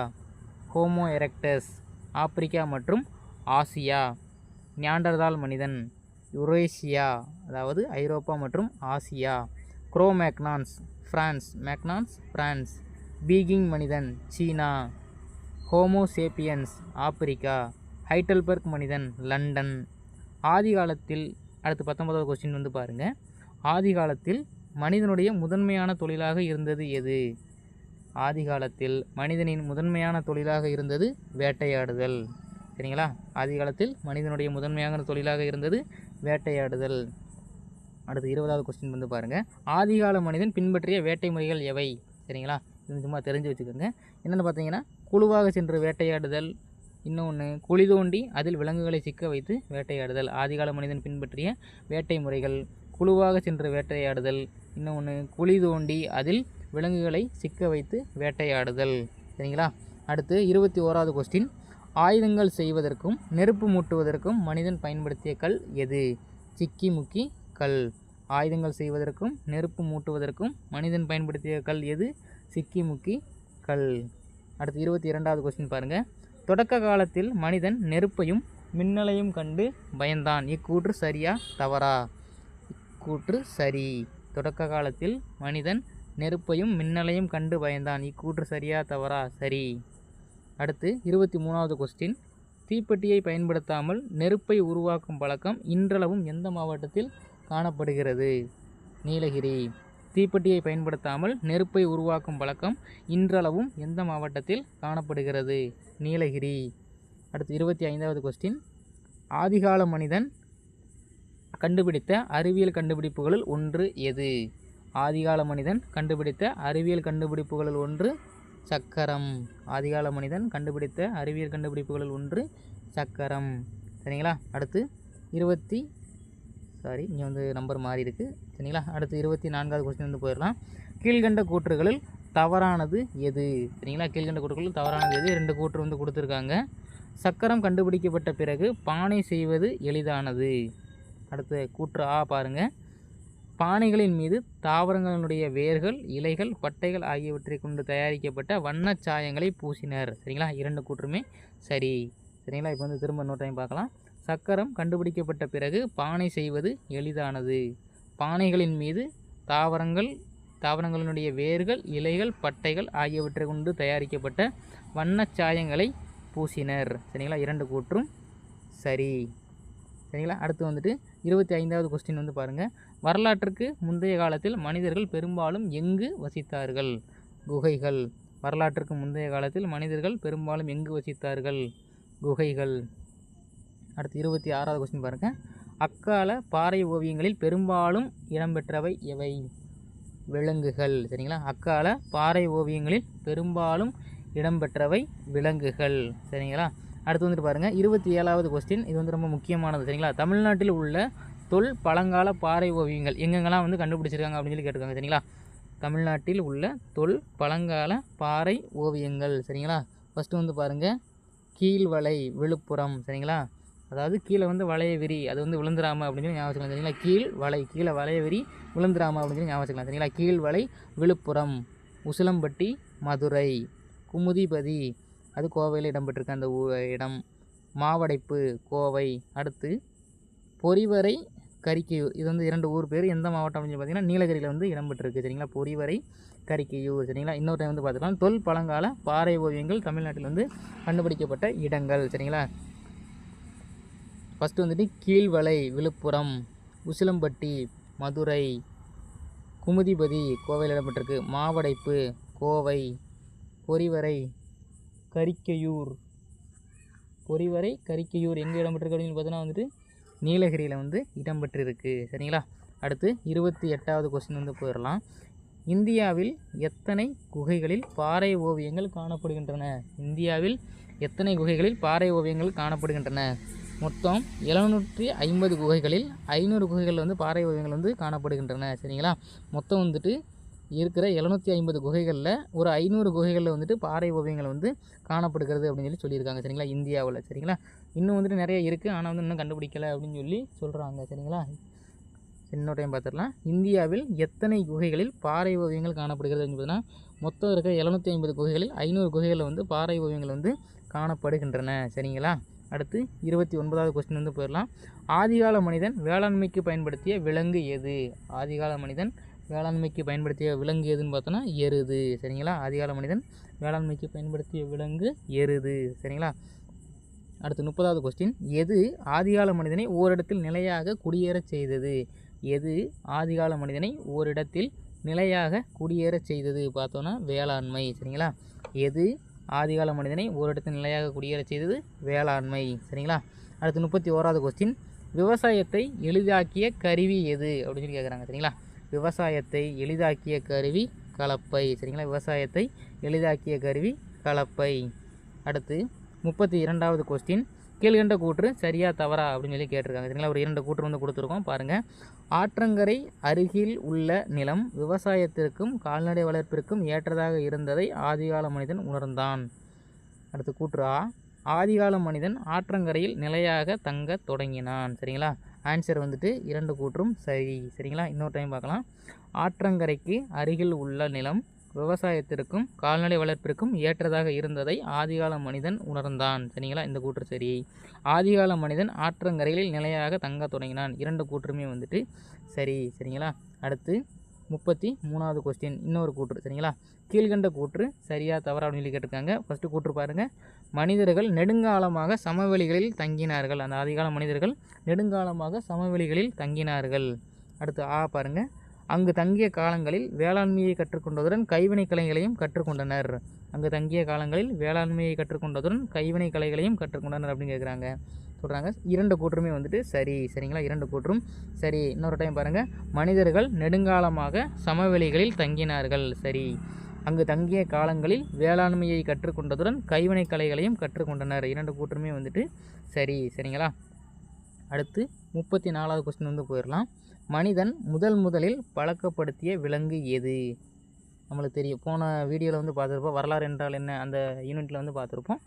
ஹோமோ எரெக்டஸ் ஆப்பிரிக்கா மற்றும் ஆசியா. நியாண்டர்தால் மனிதன் யுரேசியா, அதாவது ஐரோப்பா மற்றும் ஆசியா. Cromagnons France. Magnons France. Peking மனிதன் சீனா. ஹோமோசேப்பியன்ஸ் ஆப்பிரிக்கா. ஹைடல்பர்க் மனிதன் லண்டன். ஆதி காலத்தில், அடுத்து 19வது கொஸ்டின் வந்து பாருங்கள். ஆதி காலத்தில் மனிதனுடைய முதன்மையான தொழிலாக இருந்தது எது? ஆதி காலத்தில் மனிதனின் முதன்மையான தொழிலாக இருந்தது வேட்டையாடுதல். சரிங்களா? ஆதி காலத்தில் மனிதனுடைய முதன்மையான தொழிலாக இருந்தது வேட்டையாடுதல். அடுத்து 20வது கொஸ்டின் வந்து பாருங்கள். ஆதிகால மனிதன் பின்பற்றிய வேட்டை முறைகள் எவை? சரிங்களா? இது சும்மா தெரிஞ்சு வச்சுக்கோங்க. என்னென்னு பார்த்தீங்கன்னா, குழுவாக சென்று வேட்டையாடுதல், இன்னொன்று குழி தோண்டி அதில் விலங்குகளை சிக்க வைத்து வேட்டையாடுதல். ஆதிகால மனிதன் பின்பற்றிய வேட்டை முறைகள் குழுவாக சென்று வேட்டையாடுதல், இன்னொன்று குழி தோண்டி அதில் விலங்குகளை சிக்க வைத்து வேட்டையாடுதல். சரிங்களா? அடுத்து 21வது கொஸ்டின். ஆயுதங்கள் செய்வதற்கும் நெருப்பு மூட்டுவதற்கும் மனிதன் பயன்படுத்திய கல் எது? சிக்கி முக்கி கல். ஆயுதங்கள் செய்வதற்கும் நெருப்பு மூட்டுவதற்கும் மனிதன் பயன்படுத்திய கல் எது? சிக்கி முக்கி கல். அடுத்து 22வது கொஸ்டின் பாருங்கள். தொடக்க காலத்தில் மனிதன் நெருப்பையும் மின்னலையும் கண்டு பயந்தான். இக்கூற்று சரியா தவறா? இக்கூற்று சரி. தொடக்க காலத்தில் மனிதன் நெருப்பையும் மின்னலையும் கண்டு பயந்தான். இக்கூற்று சரியா தவறா? சரி. அடுத்து 23வது கொஸ்டின். தீப்பெட்டியை பயன்படுத்தாமல் நெருப்பை உருவாக்கும் பழக்கம் இன்றளவும் எந்த மாவட்டத்தில் காணப்படுகிறது? நீலகிரி. தீப்பெட்டியை பயன்படுத்தாமல் நெருப்பை உருவாக்கும் பழக்கம் இன்றளவும் எந்த மாவட்டத்தில் காணப்படுகிறது? நீலகிரி. அடுத்து 25வது கொஸ்டின். ஆதிகால மனிதன் கண்டுபிடித்த அறிவியல் கண்டுபிடிப்புகளில் ஒன்று எது? ஆதிகால மனிதன் கண்டுபிடித்த அறிவியல் கண்டுபிடிப்புகளில் ஒன்று சக்கரம். ஆதிகால மனிதன் கண்டுபிடித்த அறிவியல் கண்டுபிடிப்புகளில் ஒன்று சக்கரம். சரிங்களா? அடுத்து இங்கே வந்து நம்பர் மாறி இருக்குது. சரிங்களா? அடுத்து 24வது கொஸ்டின் வந்து போயிடலாம். கீழ்கண்ட கூற்றுகளில் தவறானது எது? சரிங்களா? கீழ்கண்ட கூற்றுகளில் தவறானது எது? 2 கூற்று வந்து கொடுத்துருக்காங்க. சக்கரம் கண்டுபிடிக்கப்பட்ட பிறகு பானை செய்வது எளிதானது. அடுத்து கூற்று ஆ பாருங்கள். பானைகளின் மீது தாவரங்களுடைய வேர்கள், இலைகள், பட்டைகள் ஆகியவற்றை கொண்டு தயாரிக்கப்பட்ட வண்ணச் சாயங்களை பூசினர். சரிங்களா? 2 கூற்றுமே சரி. சரிங்களா? இப்போ வந்து திரும்ப இன்னொரு டைம் பார்க்கலாம். சக்கரம் கண்டுபிடிக்கப்பட்ட பிறகு பானை செய்வது எளிதானது. பானைகளின் மீது தாவரங்களினுடைய வேர்கள், இலைகள், பட்டைகள் ஆகியவற்றை கொண்டு தயாரிக்கப்பட்ட வண்ணச் சாயங்களை பூசினர். சரிங்களா? 2 கூற்றும் சரி. சரிங்களா? அடுத்து வந்துட்டு 25வது கொஸ்டின் வந்து பாருங்கள். வரலாற்றுக்கு முந்தைய காலத்தில் மனிதர்கள் பெரும்பாலும் எங்கு வசித்தார்கள்? குகைகள். வரலாற்றுக்கு முந்தைய காலத்தில் மனிதர்கள் பெரும்பாலும் எங்கு வசித்தார்கள்? குகைகள். அடுத்து 26வது கொஸ்டின் பாருங்கள். அக்கால பாறை ஓவியங்களில் பெரும்பாலும் இடம்பெற்றவை எவை? விலங்குகள். சரிங்களா? அக்கால பாறை ஓவியங்களில் பெரும்பாலும் இடம்பெற்றவை விலங்குகள். சரிங்களா? அடுத்து வந்துட்டு பாருங்கள் 27வது கொஸ்டின். இது வந்து ரொம்ப முக்கியமானது. சரிங்களா? தமிழ்நாட்டில் உள்ள பழங்கால பாறை ஓவியங்கள் எங்கெங்கெல்லாம் வந்து கண்டுபிடிச்சிருக்காங்க அப்படின்னு சொல்லி கேட்டிருக்காங்க. சரிங்களா? தமிழ்நாட்டில் உள்ள பழங்கால பாறை ஓவியங்கள். சரிங்களா? ஃபஸ்ட்டு வந்து பாருங்கள் கீழ்வளை விழுப்புரம். சரிங்களா? அதாவது கீழே வந்து வளைய விரி, அது வந்து விழுந்துராம அப்படின்னு சொல்லி ஞாபகம் வச்சுக்கலாம். சரிங்களா? கீழ்வளை, கீழே வளைய விரி விழுந்துராம அப்படின்னு சொல்லி ஞாபகம் வச்சுக்கலாம். சரிங்களா? கீழ்வளை விழுப்புரம். உசிலம்பட்டி மதுரை. குமுதிபதி அது கோவையில் இடம்பெற்றிருக்க அந்த இடம். மாவடைப்பு கோவை. அடுத்து பொறிவரை கரிக்கையூர். இது வந்து 2 ஊர் பேர். எந்த மாவட்டம் அப்படின்னு பார்த்தீங்கன்னா நீலகிரியில் வந்து இடம்பெற்றிருக்கு. சரிங்களா? பொறிவரை கரிக்கையூர். சரிங்களா? இன்னொரு டைம் வந்து பார்த்துக்கலாம். பழங்கால பாறை ஓவியங்கள் தமிழ்நாட்டில் வந்து கண்டுபிடிக்கப்பட்ட இடங்கள். சரிங்களா? ஃபஸ்ட்டு வந்துட்டு கீழ்வளை விழுப்புரம், உசிலம்பட்டி மதுரை, குமுதிபதி கோவையில் இடம்பெற்றிருக்கு, மாவடைப்பு கோவை, பொறிவரை கரிக்கையூர். பொறிவரை கரிக்கையூர் எங்கே இடம்பெற்றிருக்கு அப்படின்னு பார்த்தீங்கன்னா வந்துட்டு நீலகிரியில் வந்து இடம்பெற்றிருக்கு. சரிங்களா? அடுத்து 28வது கொஸ்டின் வந்து போயிடலாம். இந்தியாவில் எத்தனை குகைகளில் பாறை ஓவியங்கள் காணப்படுகின்றன? இந்தியாவில் எத்தனை குகைகளில் பாறை ஓவியங்கள் காணப்படுகின்றன? மொத்தம் 750 குகைகளில் 500 குகைகளில் வந்து பாறை ஓவியங்கள் வந்து காணப்படுகின்றன. சரிங்களா, மொத்தம் வந்துட்டு இருக்கிற 750 குகைகளில் ஒரு 500 குகைகளில் வந்துட்டு பாறை ஓவியங்கள் வந்து காணப்படுகிறது அப்படின்னு சொல்லியிருக்காங்க. சரிங்களா, இந்தியாவில். சரிங்களா, இன்னும் வந்துட்டு நிறைய இருக்குது, ஆனால் வந்து இன்னும் கண்டுபிடிக்கலை அப்படின்னு சொல்லி சொல்கிறாங்க. சரிங்களா, இன்னொரு டைம் பார்த்துடலாம். இந்தியாவில் எத்தனை குகைகளில் பாறை ஓவியங்கள் காணப்படுகிறது அப்படின்னு பார்த்தீங்கன்னா, மொத்தம் இருக்கிற 750 குகைகளில் 500 குகைகளில் வந்து பாறை ஓவியங்கள் வந்து காணப்படுகின்றன. சரிங்களா, அடுத்து 29வது கொஸ்டின் வந்து போயிடலாம். ஆதிகால மனிதன் வேளாண்மைக்கு பயன்படுத்திய விலங்கு எது? ஆதிகால மனிதன் வேளாண்மைக்கு பயன்படுத்திய விலங்கு எதுன்னு பார்த்தோன்னா எருது. சரிங்களா, ஆதிகால மனிதன் வேளாண்மைக்கு பயன்படுத்திய விலங்கு எருது. சரிங்களா, அடுத்து 30வது கொஸ்டின். எது ஆதிகால மனிதனை ஓரிடத்தில் நிலையாக குடியேறச் செய்தது? எது ஆதிகால மனிதனை ஓரிடத்தில் நிலையாக குடியேறச் செய்தது பார்த்தோன்னா வேளாண்மை. சரிங்களா, எது ஆதிகால மனிதனை ஓரிடத்தில் நிலையாக குடியேறச் செய்தது? வேளாண்மை. சரிங்களா, அடுத்து 31வது கொஸ்டின். விவசாயத்தை எளிதாக்கிய கருவி எது அப்படின்னு சொல்லி கேட்குறாங்க. சரிங்களா, விவசாயத்தை எளிதாக்கிய கருவி கலப்பை. சரிங்களா, விவசாயத்தை எளிதாக்கிய கருவி கலப்பை. அடுத்து 32வது கொஸ்டின். கீழ்கண்ட கூற்று சரியா தவறா அப்படின்னு சொல்லி கேட்டிருக்காங்க. சரிங்களா, ஒரு 2 கூற்று வந்து கொடுத்துருக்கோம் பாருங்கள். ஆற்றங்கரை அருகில் உள்ள நிலம் விவசாயத்திற்கும் கால்நடை வளர்ப்பிற்கும் ஏற்றதாக இருந்ததை ஆதிகால மனிதன் உணர்ந்தான். அடுத்து கூற்று ஆ. ஆதிகால மனிதன் ஆற்றங்கரையில் நிலையாக தங்க தொடங்கினான். சரிங்களா, ஆன்சர் வந்துட்டு 2 கூற்றும் சரி. சரிங்களா, இன்னொரு டைம் பார்க்கலாம். ஆற்றங்கரைக்கு அருகில் உள்ள நிலம் விவசாயத்திற்கும் கால்நடை வளர்ப்பிற்கும் ஏற்றதாக இருந்ததை ஆதிகால மனிதன் உணர்ந்தான். சரிங்களா, இந்த கூற்று சரி. ஆதிகால மனிதன் ஆற்றங்கரையில் நிலையாக தங்க தொடங்கினான். 2 கூற்றுமே வந்துட்டு சரி. சரிங்களா, அடுத்து 33வது கொஸ்டின். இன்னொரு கூற்று. சரிங்களா, கீழ்கண்ட கூற்று சரியா தவறா அப்படின்னு சொல்லி கேட்டிருக்காங்க. ஃபஸ்ட்டு கூற்று பாருங்கள். மனிதர்கள் நெடுங்காலமாக சமவெளிகளில் தங்கினார்கள். அந்த ஆதிகால மனிதர்கள் நெடுங்காலமாக சமவெளிகளில் தங்கினார்கள். அடுத்து ஆ பாருங்கள். அங்கு தங்கிய காலங்களில் வேளாண்மையை கற்றுக்கொண்டதுடன் கைவினை கலைகளையும் கற்றுக்கொண்டனர். அங்கு தங்கிய காலங்களில் வேளாண்மையை கற்றுக்கொண்டதுடன் கைவினை கலைகளையும் கற்றுக்கொண்டனர் அப்படின்னு கேட்குறாங்க. சொல்கிறாங்க 2 கூற்றுமே வந்துட்டு சரி. சரிங்களா, 2 கூற்றும் சரி. இன்னொரு டைம் பாருங்கள். மனிதர்கள் நெடுங்காலமாக சமவெளிகளில் தங்கினார்கள். சரி. அங்கு தங்கிய காலங்களில் வேளாண்மையை கற்றுக்கொண்டதுடன் கைவினை கலைகளையும் கற்றுக்கொண்டனர். 2 கூற்றுமே வந்துட்டு சரி. சரிங்களா, அடுத்து 34வது கொஸ்டின் வந்து போயிடலாம். மனிதன் முதலில் பழக்கப்படுத்திய விலங்கு எது? நம்மளுக்கு தெரியும், போன வீடியோவில் வந்து பார்த்துருப்போம். வரலாறு என்றால் என்ன அந்த யூனிட்டில் வந்து பார்த்துருப்போம்.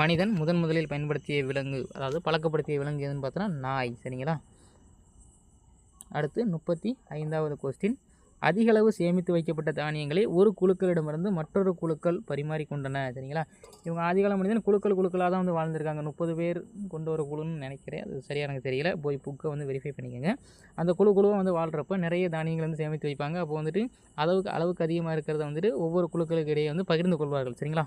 மனிதன் முதலில் பயன்படுத்திய விலங்கு, அதாவது பழக்கப்படுத்திய விலங்கு எதுன்னு பார்த்தோன்னா நாய். சரிங்களா, அடுத்து 35வது கொஸ்டின். அதிகளவு சேமித்து வைக்கப்பட்ட தானியங்களை ஒரு குழுக்களிடமிருந்து மற்றொரு குழுக்கள் பரிமாறிக்கொண்டன. சரிங்களா, இவங்க ஆதிகால மனிதன் குழுக்களாக தான் வந்து வாழ்ந்திருக்காங்க. 30 பேர் கொண்டு ஒரு குழுன்னு நினைக்கிறேன், அது சரியாக எனக்கு தெரியல. போய் புக்கை வந்து வெரிஃபை பண்ணிக்கோங்க. அந்த குழுவாக வந்து வாழ்கிறப்ப நிறைய தானியங்கள் வந்து சேமித்து வைப்பாங்க. அப்போ வந்துட்டு அளவுக்கு அதிகமாக இருக்கிறத வந்துட்டு ஒவ்வொரு குழுக்களுக்கு இடையே வந்து பகிர்ந்து கொள்வார்கள். சரிங்களா,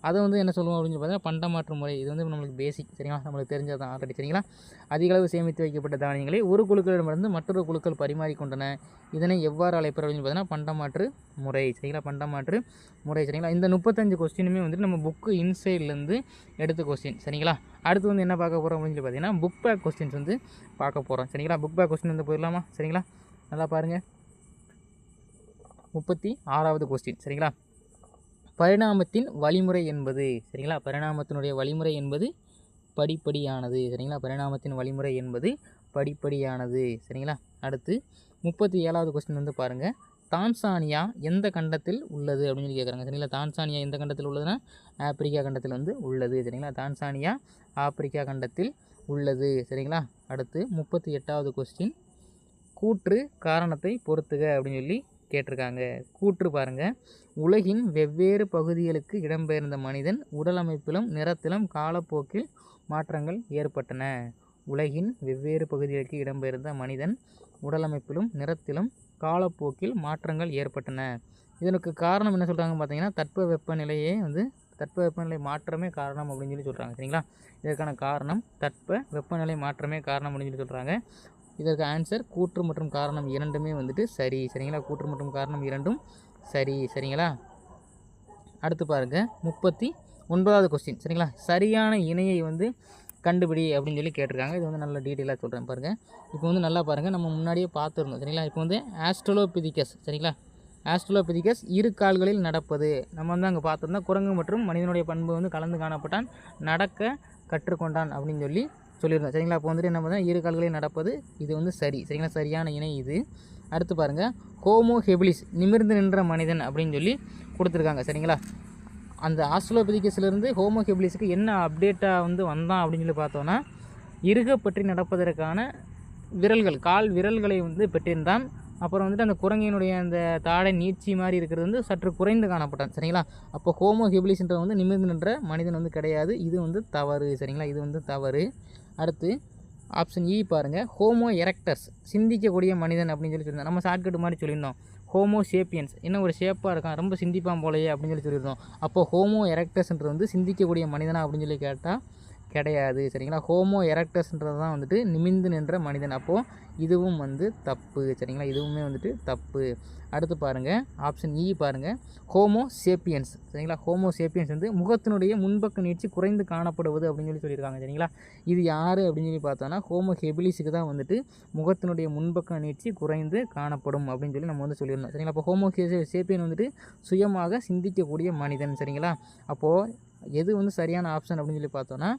அதை வந்து என்ன சொல்லுவோம் அப்படின்னு பார்த்தீங்கன்னா பண்டமாற்று முறை. இது வந்து நம்மளுக்கு பேசிக். சரிங்களா, நம்மளுக்கு தெரிஞ்சதான் ஆல்ரெடி. சரிங்களா, அதிகளவு சேமித்து வைக்கப்பட்ட தானியங்களை ஒரு குழுக்களிடமிருந்து மற்றொரு குழுக்கள் பரிமாறிக்கொண்டன. இதனை எவ்வாறு அழைப்பர் அப்படின்னு பார்த்தீங்கன்னா பண்டமாற்று முறை. சரிங்களா, பண்டமாற்று முறை. சரிங்களா, இந்த 35 கொஸ்டினுமே வந்துட்டு நம்ம புக்கு இன்சைட்லேருந்து எடுத்த கொஸ்டின். சரிங்களா, அடுத்து வந்து என்ன பார்க்க போகிறோம் அப்படின்னு சொல்லி பார்த்தீங்கன்னா புக் பேக் கொஸ்டின்ஸ் வந்து பார்க்க போகிறோம். சரிங்களா, புக் பேக் கொஸ்டின் வந்து போயிடலாமா? சரிங்களா, நல்லா பாருங்கள். 36வது கொஸ்டின். சரிங்களா, பரிணாமத்தின் வழிமுறை என்பது. சரிங்களா, பரிணாமத்தினுடைய வழிமுறை என்பது படிப்படியானது. சரிங்களா, பரிணாமத்தின் வழிமுறை என்பது படிப்படியானது. சரிங்களா, அடுத்து 37வது கொஸ்டின் வந்து பாருங்கள். தான்சானியா எந்த கண்டத்தில் உள்ளது அப்படின்னு சொல்லி கேட்குறாங்க. சரிங்களா, தான்சானியா எந்த கண்டத்தில் உள்ளதுன்னா ஆப்பிரிக்கா கண்டத்தில் வந்து உள்ளது. சரிங்களா, தான்சானியா ஆப்பிரிக்கா கண்டத்தில் உள்ளது. சரிங்களா, அடுத்து 38வது கொஸ்டின். கூற்று காரணத்தை பொறுத்துக அப்படின்னு சொல்லி கேட்டிருக்காங்க. கூற்று பாருங்கள். உலகின் வெவ்வேறு பகுதிகளுக்கு இடம்பெயர்ந்த மனிதன் உடல் அமைப்பிலும் நிறத்திலும் காலப்போக்கில் மாற்றங்கள் ஏற்பட்டன. உலகின் வெவ்வேறு பகுதிகளுக்கு இடம்பெயர்ந்த மனிதன் உடலமைப்பிலும் நிறத்திலும் காலப்போக்கில் மாற்றங்கள் ஏற்பட்டன. இதற்கு காரணம் என்ன சொல்கிறாங்க பார்த்தீங்கன்னா தட்பவெப்பநிலை மாற்றமே காரணம் அப்படின்னு சொல்லி சொல்கிறாங்க. சரிங்களா, இதற்கான காரணம் தட்பவெப்பநிலை மாற்றமே காரணம் அப்படின்னு சொல்லி சொல்கிறாங்க. இதற்கு ஆன்சர் கூற்று மற்றும் காரணம் இரண்டுமே வந்துட்டு சரி. சரிங்களா, கூற்று மற்றும் காரணம் இரண்டும் சரி. சரிங்களா, அடுத்து பாருங்கள் 39வது கொஸ்டின். சரிங்களா, சரியான இணையை வந்து கண்டுபிடி அப்படின்னு சொல்லி கேட்டிருக்காங்க. இது வந்து நல்ல டீட்டெயிலாக சொல்கிறேன் பாருங்கள். இப்போ வந்து நல்லா பாருங்கள், நம்ம முன்னாடியே பார்த்துருந்தோம். சரிங்களா, இப்போ வந்து ஆஸ்ட்ரலோபிதிகஸ். சரிங்களா, ஆஸ்ட்ரலோபிதிகஸ் இரு கால்களில் நடப்பது. நம்ம வந்து அங்கே பார்த்துருந்தோம். குரங்கு மற்றும் மனிதனுடைய பண்பு வந்து கலந்து காணப்பட்டான், நடக்க கற்றுக்கொண்டான் அப்படின்னு சொல்லி சொல்லியிருந்தோம் சரிங்களா. அப்போ வந்துட்டு என்ன பார்த்தீங்கன்னா இரு கால்களில் நடப்பது இது வந்து சரி சரிங்களா, சரியான இணை இது. அடுத்து பாருங்கள் ஹோமோ ஹெபிலிஸ் நிமிர்ந்து நின்ற மனிதன் அப்படின்னு சொல்லி கொடுத்துருக்காங்க சரிங்களா. அந்த ஆஸ்ட்ரலோபிதிகஸ்லேருந்து ஹோமோ ஹெபிலிஸுக்கு என்ன அப்டேட்டாக வந்து வந்தான் அப்படின்னு சொல்லி பார்த்தோன்னா இருக பற்றி நடப்பதற்கான விரல்கள் கால் விரல்களை வந்து பெற்றிருந்தான். அப்புறம் வந்துட்டு அந்த குரங்கினுடைய அந்த தாடை நீட்சி மாதிரி இருக்கிறது வந்து சற்று குறைந்து காணப்பட்டான் சரிங்களா. அப்போ ஹோமோ ஹெபிலிஸ்ன்ற வந்து நிமிர்ந்து நின்ற மனிதன் வந்து கிடையாது, இது வந்து தவறு சரிங்களா, இது வந்து தவறு. அடுத்து ஆப்ஷன் இ பாருங்கள் ஹோமோ எரெக்டர்ஸ் சிந்திக்கக்கூடிய மனிதன் அப்படின்னு சொல்லி சொல்லியிருந்தோம். நம்ம ஷார்ட்கட் மாதிரி சொல்லியிருந்தோம் ஹோமோ சேப்பியன்ஸ் என்ன ஒரு ஷேப்பாக இருக்கான் ரொம்ப சிந்திப்பான் போலையே அப்படின்னு சொல்லி சொல்லியிருந்தோம். அப்போது ஹோமோ எரெக்டர்ஸ்ன்றது வந்து சிந்திக்கக்கூடிய மனிதனா அப்படின்னு சொல்லி கேட்டால் கிடையாது சரிங்களா. ஹோமோ எரெக்டஸ்ன்றது தான் வந்துட்டு நிமிர்ந்து நின்ற மனிதன். அப்போது இதுவும் வந்து தப்பு சரிங்களா, இதுவுமே வந்துட்டு தப்பு. அடுத்து பாருங்கள் ஆப்ஷன் இ பாருங்கள் ஹோமோ சேப்பியன்ஸ் சரிங்களா. ஹோமோ சேப்பியன்ஸ் வந்து முகத்தினுடைய முன்பக்க நீட்சி குறைந்து காணப்படுவது அப்படின்னு சொல்லி சொல்லியிருக்காங்க சரிங்களா. இது யார் அப்படின்னு சொல்லி பார்த்தோன்னா ஹோமோ ஹெபிலிஸுக்கு தான் வந்துட்டு முகத்தினுடைய முன்பக்க நீட்சி குறைந்து காணப்படும் அப்படின்னு சொல்லி நம்ம வந்து சொல்லியிருந்தோம் சரிங்களா. அப்போ ஹோமோ சேப்பியன் வந்துட்டு சுயமாக சிந்திக்கக்கூடிய மனிதன் சரிங்களா. அப்போது எது வந்து சரியான ஆப்ஷன் அப்படின்னு சொல்லி பார்த்தோன்னா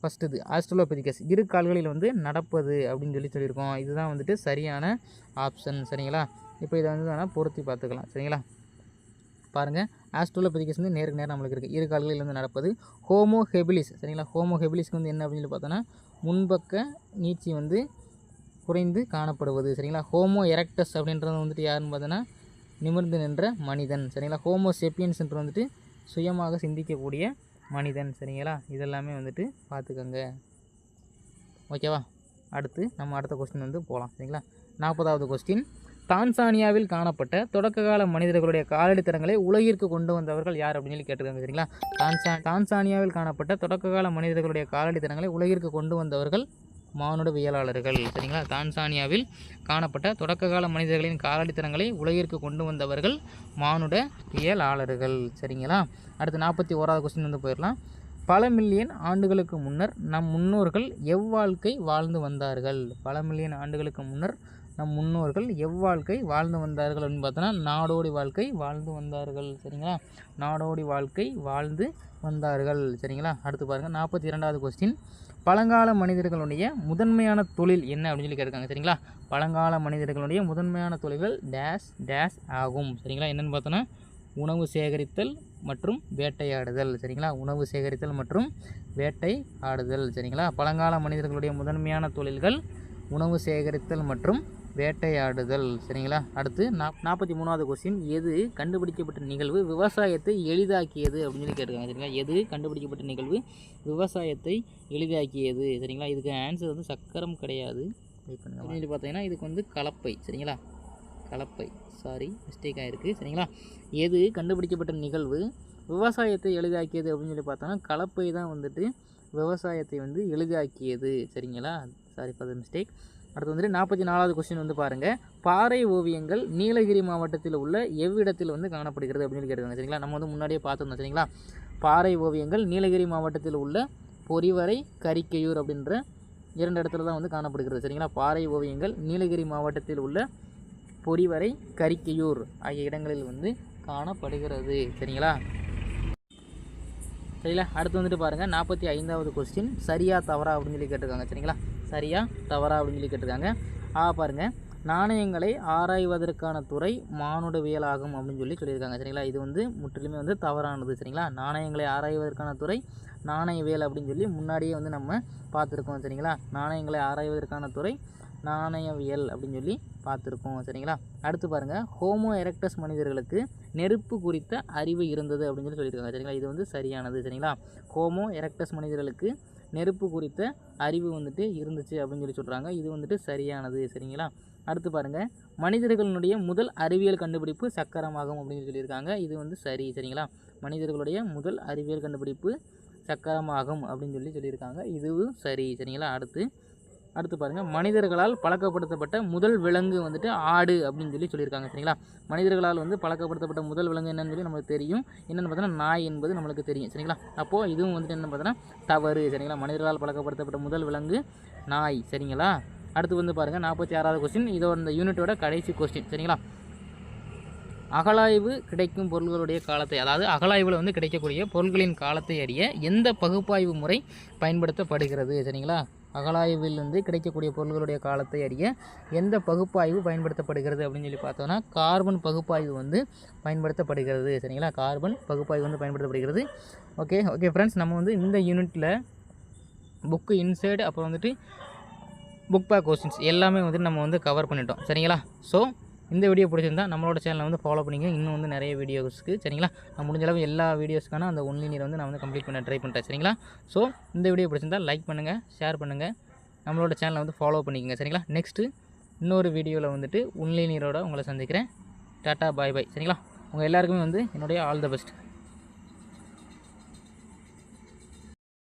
ஃபஸ்ட்டு இது ஆஸ்ட்ரலோபிதிகஸ் இரு கால்களில் வந்து நடப்பது அப்படின்னு சொல்லி சொல்லியிருக்கோம். இதுதான் வந்துட்டு சரியான ஆப்ஷன் சரிங்களா. இப்போ இதை வந்து வேணால் பொருத்தி பார்த்துக்கலாம் சரிங்களா. பாருங்கள் ஆஸ்ட்ரலோபிதிகஸ் வந்து நேருக்கு நேரம் நம்மளுக்கு இருக்குது, இரு கால்களில் வந்து நடப்பது. ஹோமோ ஹெபிலிஸ் சரிங்களா, ஹோமோ ஹெபிலிஸ்க்கு வந்து என்ன அப்படின்னு சொல்லி பார்த்தோன்னா முன்பக்க நீட்சி வந்து குறைந்து காணப்படுவது சரிங்களா. ஹோமோ எரெக்டஸ் அப்படின்றது வந்துட்டு யாருன்னு பார்த்தோன்னா நிமிர்ந்து நின்ற மனிதன் சரிங்களா. ஹோமோ சேப்பியன்ஸ்ன்றது வந்துட்டு சுயமாக சிந்திக்கக்கூடிய மனிதன் சரிங்களா. இதெல்லாமே வந்துட்டு பார்த்துக்கோங்க ஓகேவா. அடுத்து நம்ம அடுத்த கொஸ்டின் வந்து போகலாம் சரிங்களா. 40வது கொஸ்டின் தான்சானியாவில் காணப்பட்ட தொடக்க கால மனிதர்களுடைய காலடி தடங்களை உலகிற்கு கொண்டு வந்தவர்கள் யார் அப்படின்னு சொல்லி கேட்டிருக்காங்க சரிங்களா. தான்சானியாவில் காணப்பட்ட தொடக்க கால மனிதர்களுடைய காலடி தடங்களை உலகிற்கு கொண்டு வந்தவர்கள் மானுடவியலாளர்கள் சரிங்களா. தான்சானியாவில் காணப்பட்ட தொடக்க கால மனிதர்களின் காலடித்தனங்களை உலகிற்கு கொண்டு வந்தவர்கள் மானுடவியலாளர்கள் சரிங்களா. அடுத்து 41வது கொஸ்டின் வந்து போயிடலாம். பல மில்லியன் ஆண்டுகளுக்கு முன்னர் நம் முன்னோர்கள் எவ்வாழ்க்கை வாழ்ந்து வந்தார்கள். பல மில்லியன் ஆண்டுகளுக்கு முன்னர் நம் முன்னோர்கள் எவ்வாழ்க்கை வாழ்ந்து வந்தார்கள் அப்படின்னு பார்த்தோன்னா நாடோடி வாழ்க்கை வாழ்ந்து வந்தார்கள் சரிங்களா. நாடோடி வாழ்க்கை வாழ்ந்து வந்தார்கள் சரிங்களா. அடுத்து பாருங்கள் 42வது கொஸ்டின் பழங்கால மனிதர்களுடைய முதன்மையான தொழில் என்ன அப்படின்னு சொல்லி கேட்குறாங்க சரிங்களா. பழங்கால மனிதர்களுடைய முதன்மையான தொழில்கள் டேஷ் டேஷ் ஆகும் சரிங்களா. என்னென்னு பார்த்தோன்னா உணவு சேகரித்தல் மற்றும் வேட்டையாடுதல் சரிங்களா. உணவு சேகரித்தல் மற்றும் வேட்டையாடுதல் சரிங்களா. பழங்கால மனிதர்களுடைய முதன்மையான தொழில்கள் உணவு சேகரித்தல் மற்றும் வேட்டையாடுதல் சரிங்களா. அடுத்து 43வது கொஸ்டின் எது கண்டுபிடிக்கப்பட்ட நிகழ்வு விவசாயத்தை எளிதாக்கியது அப்படின்னு சொல்லி கேட்டிருக்காங்க சரிங்களா. எது கண்டுபிடிக்கப்பட்ட நிகழ்வு விவசாயத்தை எளிதாக்கியது சரிங்களா. இதுக்கு ஆன்சர் வந்து சக்கரம் கிடையாது. வெயிட் பண்ணுங்க அப்படின்னு சொல்லி பார்த்தீங்கன்னா இதுக்கு வந்து கலப்பை சரிங்களா. கலப்பை மிஸ்டேக் ஆகிருக்கு சரிங்களா. எது கண்டுபிடிக்கப்பட்ட நிகழ்வு விவசாயத்தை எளிதாக்கியது அப்படின்னு சொல்லி பார்த்தோன்னா கலப்பை தான் வந்துட்டு விவசாயத்தை வந்து எளிதாக்கியது சரிங்களா. மிஸ்டேக். அடுத்து வந்துட்டு 44வது கொஸ்டின் வந்து பாருங்கள் பாறை ஓவியங்கள் நீலகிரி மாவட்டத்தில் உள்ள எவ்விடத்தில் வந்து காணப்படுகிறது அப்படின்னு சொல்லி கேட்டுருக்காங்க சரிங்களா. நம்ம வந்து முன்னாடியே பார்த்துருந்தோம் சரிங்களா. பாறை ஓவியங்கள் நீலகிரி மாவட்டத்தில் உள்ள பொறிவரை கரிக்கையூர் அப்படின்ற 2 இடத்துல தான் வந்து காணப்படுகிறது சரிங்களா. பாறை ஓவியங்கள் நீலகிரி மாவட்டத்தில் உள்ள பொறிவரை கரிக்கையூர் ஆகிய இடங்களில் வந்து காணப்படுகிறது சரிங்களா. சரிங்களா. அடுத்து வந்துட்டு பாருங்கள் 45வது கொஸ்டின் சரியா தவறா அப்படின்னு சொல்லி கேட்டிருக்காங்க சரிங்களா. சரியா தவறா அப்படின்னு சொல்லி கேட்டிருக்காங்க. பாருங்கள் நாணயங்களை ஆராய்வதற்கான துறை மானுடவியல் ஆகும் அப்படின்னு சொல்லி சொல்லியிருக்காங்க சரிங்களா. இது வந்து முற்றிலுமே வந்து தவறானது சரிங்களா. நாணயங்களை ஆராய்வதற்கான துறை நாணயவியல் அப்படின்னு சொல்லி முன்னாடியே வந்து நம்ம பார்த்துருக்கோம் சரிங்களா. நாணயங்களை ஆராய்வதற்கான துறை நாணயவியல் அப்படின்னு சொல்லி பார்த்துருக்கோம் சரிங்களா. அடுத்து பாருங்கள் ஹோமோ எரெக்டஸ் மனிதர்களுக்கு நெருப்பு குறித்த அறிவு இருந்தது அப்படின்னு சொல்லி சொல்லியிருக்காங்க சரிங்களா. இது வந்து சரியானது சரிங்களா. ஹோமோ எரெக்டஸ் மனிதர்களுக்கு நெருப்பு குறித்த அறிவு வந்துட்டு இருந்துச்சு அப்படின்னு சொல்லி சொல்கிறாங்க. இது வந்துட்டு சரியானது சரிங்களா. அடுத்து பாருங்கள் மனிதர்களுடைய முதல் அறிவியல் கண்டுபிடிப்பு சக்கரமாகும் அப்படின்னு சொல்லியிருக்காங்க. இது வந்து சரி சரிங்களா. மனிதர்களுடைய முதல் அறிவியல் கண்டுபிடிப்பு சக்கரமாகும் அப்படின்னு சொல்லியிருக்காங்க. இதுவும் சரி சரிங்களா. அடுத்து பாருங்கள் மனிதர்களால் பழக்கப்படுத்தப்பட்ட முதல் விலங்கு வந்துட்டு ஆடு அப்படின்னு சொல்லியிருக்காங்க சரிங்களா. மனிதர்களால் வந்து பழக்கப்படுத்தப்பட்ட முதல் விலங்கு என்னன்னு சொல்லி நம்மளுக்கு தெரியும். என்னென்னு பார்த்தோன்னா நாய் என்பது நம்மளுக்கு தெரியும் சரிங்களா. அப்போது இதுவும் வந்துட்டு என்ன பார்த்தோன்னா தவறு சரிங்களா. மனிதர்களால் பழக்கப்படுத்தப்பட்ட முதல் விலங்கு நாய் சரிங்களா. அடுத்து வந்து பாருங்கள் 46வது கொஸ்டின் இதோட இந்த யூனிட்டோட கடைசி கொஸ்டின் சரிங்களா. அகழாய்வு கிடைக்கும் பொருள்களுடைய காலத்தை, அதாவது அகழாய்வில் வந்து கிடைக்கக்கூடிய பொருள்களின் காலத்தை அறிய எந்த பகுப்பாய்வு முறை பயன்படுத்தப்படுகிறது? சரிங்களா? அகழாய்வில் வந்து கிடைக்கக்கூடிய பொருள்களுடைய காலத்தை அறிய எந்த பகுப்பாய்வு பயன்படுத்தப்படுகிறது அப்படின்னு சொல்லி பார்த்தோன்னா கார்பன் பகுப்பாய்வு வந்து பயன்படுத்தப்படுகிறது. சரிங்களா? கார்பன் பகுப்பாய்வு வந்து பயன்படுத்தப்படுகிறது. ஓகே ஃப்ரெண்ட்ஸ், நம்ம வந்து இந்த யூனிட்டில் புக்கு இன்சைடு அப்புறம் வந்துட்டு புக் பேக் கொஸ்டின்ஸ் எல்லாமே வந்துட்டு நம்ம வந்து கவர் பண்ணிட்டோம். சரிங்களா? ஸோ இந்த வீடியோ பிடிச்சிருந்தா நம்மளோட சேனலை வந்து ஃபாலோ பண்ணிங்க. இன்னும் வந்து நிறைய வீடியோஸ்க்கு, சரிங்களா, நான் முடிஞ்ச அளவு எல்லா வீடியோஸ்க்கான அந்த ஒன் லைனர் வந்து நான் வந்து கம்ப்ளீட் பண்ண ட்ரை பண்ணுறேன். சரிங்களா? ஸோ இந்த வீடியோ பிடிச்சிருந்தா லைக் பண்ணுங்கள், ஷேர் பண்ணுங்கள், நம்மளோட சேனலை வந்து ஃபாலோ பண்ணிக்கோங்க. சரிங்களா? நெக்ஸ்ட்டு இன்னொரு வீடியோவில் வந்துட்டு ஒன் லைனரோட உங்களை சந்திக்கிறேன். டாட்டா பாய் பாய். சரிங்களா? உங்கள் எல்லாருக்குமே வந்து என்னுடைய ஆல் த பெஸ்ட்.